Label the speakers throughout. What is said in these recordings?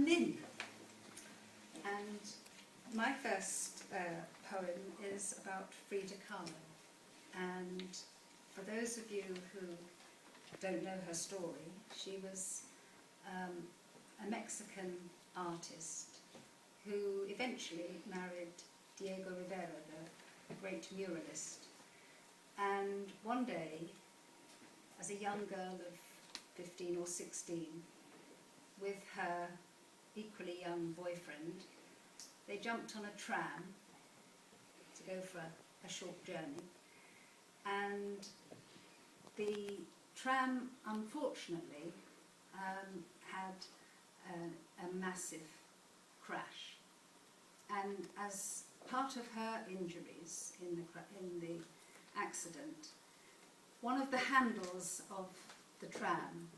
Speaker 1: Lynne, and my first poem is about Frida Kahlo. And for those of you who don't know her story, she was a Mexican artist who eventually married Diego Rivera, the great muralist. And one day, as a young girl of 15 or 16, with her equally young boyfriend, they jumped on a tram to go for a short journey. And the tram, unfortunately, had a massive crash. And as part of her injuries in the accident, one of the handles of the tram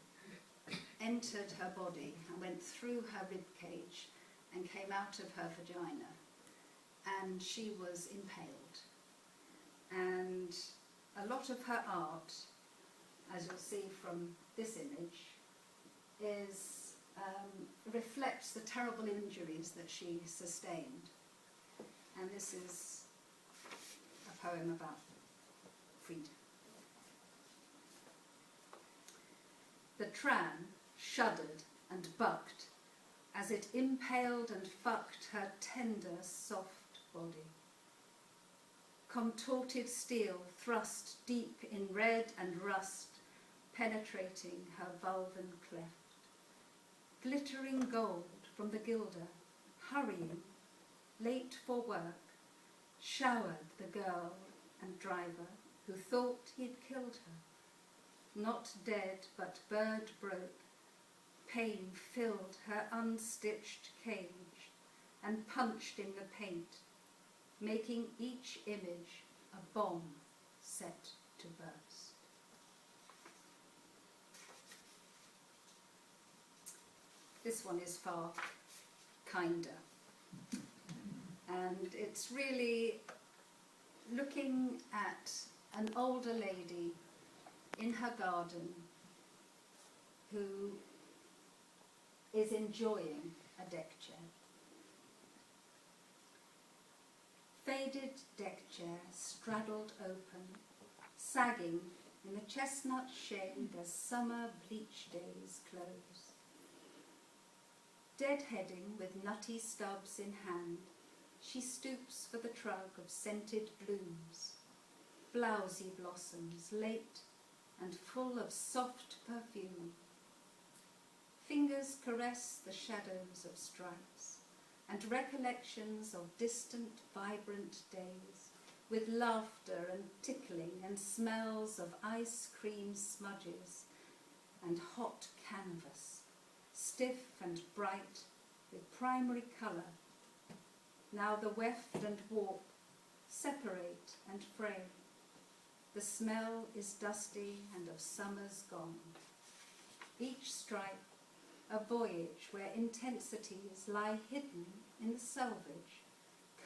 Speaker 1: entered her body and went through her rib cage and came out of her vagina, and she was impaled. And a lot of her art, as you'll see from this image, reflects the terrible injuries that she sustained. And this is a poem about Frida. The tram shuddered and bucked as it impaled and fucked her tender, soft body. Contorted steel thrust deep in red and rust, penetrating her vulvan cleft. Glittering gold from the gilder, hurrying, late for work, showered the girl and driver who thought he'd killed her. Not dead, but bird broke. Pain filled her unstitched cage and punched in the paint, making each image a bomb set to burst. This one is far kinder. And it's really looking at an older lady in her garden who is enjoying a deck chair. Faded deck chair straddled open, sagging in the chestnut shade as summer bleach days close. Deadheading with nutty stubs in hand, she stoops for the trug of scented blooms, blousy blossoms, late and full of soft perfume. Fingers caress the shadows of stripes and recollections of distant, vibrant days, with laughter and tickling and smells of ice cream smudges and hot canvas, stiff and bright with primary colour. Now the weft and warp separate and fray. The smell is dusty and of summer's gone. Each stripe a voyage where intensities lie hidden in the selvage,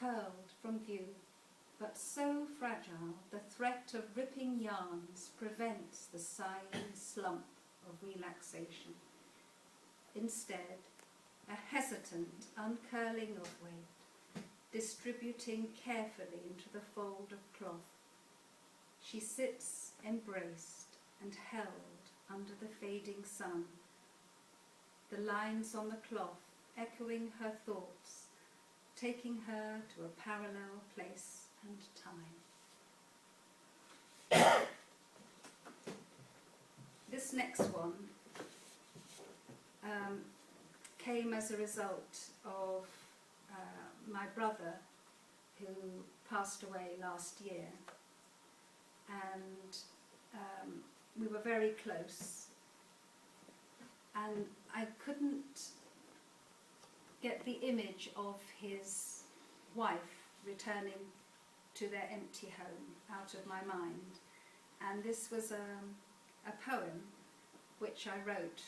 Speaker 1: curled from view, but so fragile the threat of ripping yarns prevents the sighing slump of relaxation. Instead, a hesitant uncurling of weight, distributing carefully into the fold of cloth. She sits embraced and held under the fading sun, the lines on the cloth echoing her thoughts, taking her to a parallel place and time. This next one came as a result of my brother, who passed away last year, and we were very close, and I couldn't get the image of his wife returning to their empty home out of my mind. And this was a poem which I wrote.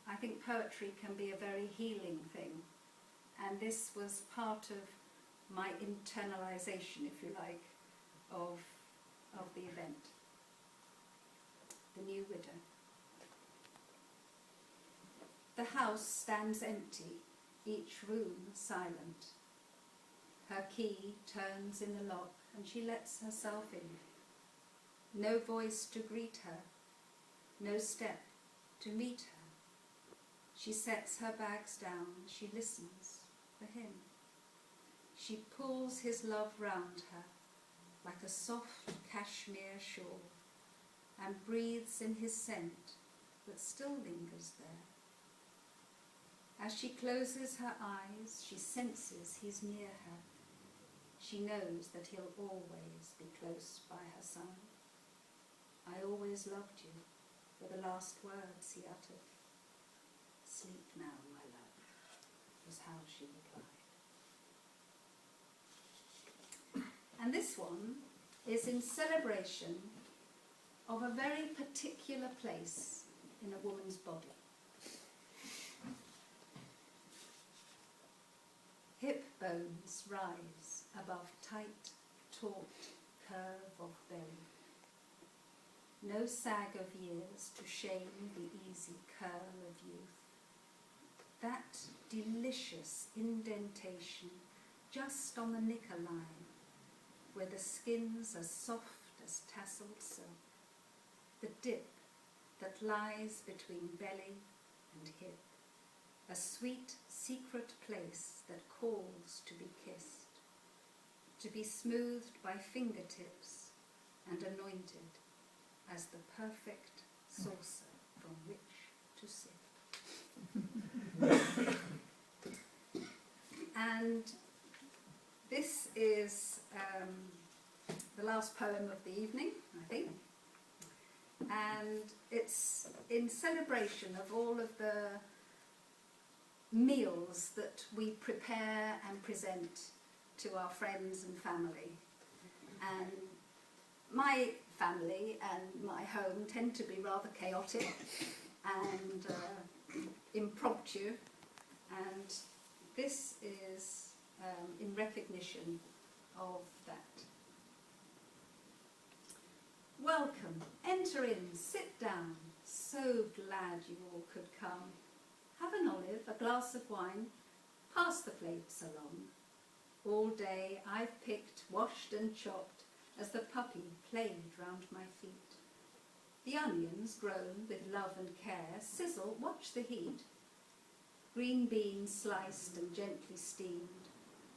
Speaker 1: I think poetry can be a very healing thing, and this was part of my internalization, if you like, of the event. The New Widow. The house stands empty, each room silent. Her key turns in the lock and she lets herself in. No voice to greet her, no step to meet her. She sets her bags down, she listens for him. She pulls his love round her like a soft cashmere shawl and breathes in his scent that still lingers there. As she closes her eyes, she senses he's near her. She knows that he'll always be close by her side. I always loved you, were the last words he uttered. Sleep now, my love, was how she replied. And this one is in celebration of a very particular place in a woman's body. Hip bones rise above tight, taut curve of belly. No sag of years to shame the easy curl of youth. That delicious indentation just on the knicker line, where the skin's as soft as tasseled silk. The dip that lies between belly and hip. A sweet, secret place that calls to be kissed, to be smoothed by fingertips and anointed as the perfect saucer from which to sip. And this is the last poem of the evening, I think. And it's in celebration of all of the meals that we prepare and present to our friends and family. And my family and my home tend to be rather chaotic and impromptu, and this is in recognition of that. Welcome, enter in, sit down, so glad you all could come. Have an olive, a glass of wine, pass the plates along. All day I've picked, washed and chopped as the puppy played round my feet. The onions, grown with love and care, sizzle, watch the heat. Green beans sliced and gently steamed,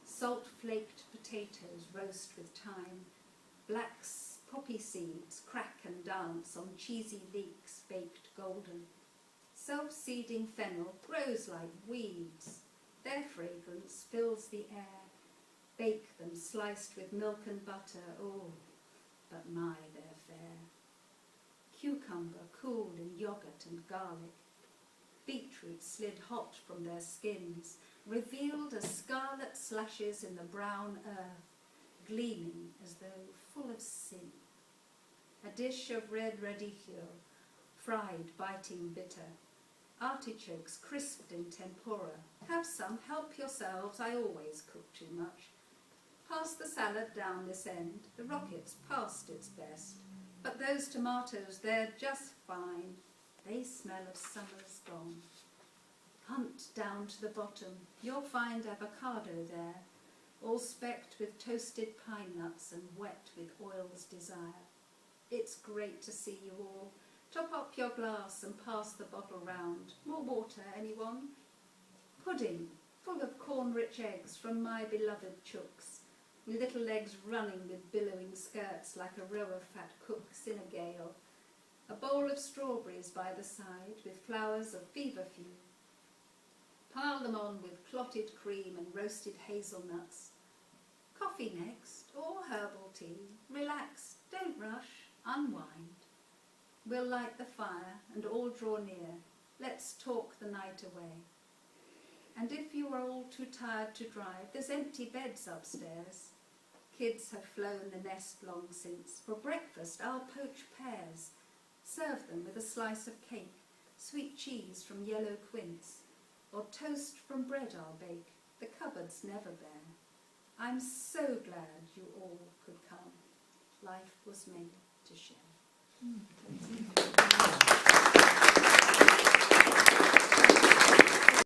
Speaker 1: salt-flaked potatoes roast with thyme, black poppy seeds crack and dance on cheesy leeks baked golden. Self-seeding fennel grows like weeds. Their fragrance fills the air. Bake them sliced with milk and butter, oh, but my, they're fair. Cucumber cooled in yogurt and garlic. Beetroot slid hot from their skins, revealed as scarlet slashes in the brown earth, gleaming as though full of sin. A dish of red radicchio, fried, biting bitter. Artichokes crisped in tempura. Have some, help yourselves, I always cook too much. Pass the salad down this end, the rocket's past its best. But those tomatoes, they're just fine. They smell of summer's gone. Hunt down to the bottom, you'll find avocado there, all specked with toasted pine nuts and wet with oil's desire. It's great to see you all. Top up your glass and pass the bottle round. More water, anyone? Pudding, full of corn-rich eggs from my beloved chooks, with little legs running with billowing skirts like a row of fat cooks in a gale. A bowl of strawberries by the side with flowers of feverfew. Pile them on with clotted cream and roasted hazelnuts. Coffee next, or herbal tea. Relax, don't rush, unwind. We'll light the fire and all draw near. Let's talk the night away. And if you are all too tired to drive, there's empty beds upstairs. Kids have flown the nest long since. For breakfast, I'll poach pears. Serve them with a slice of cake, sweet cheese from yellow quince, or toast from bread I'll bake. The cupboard's never bare. I'm so glad you all could come. Life was made to share.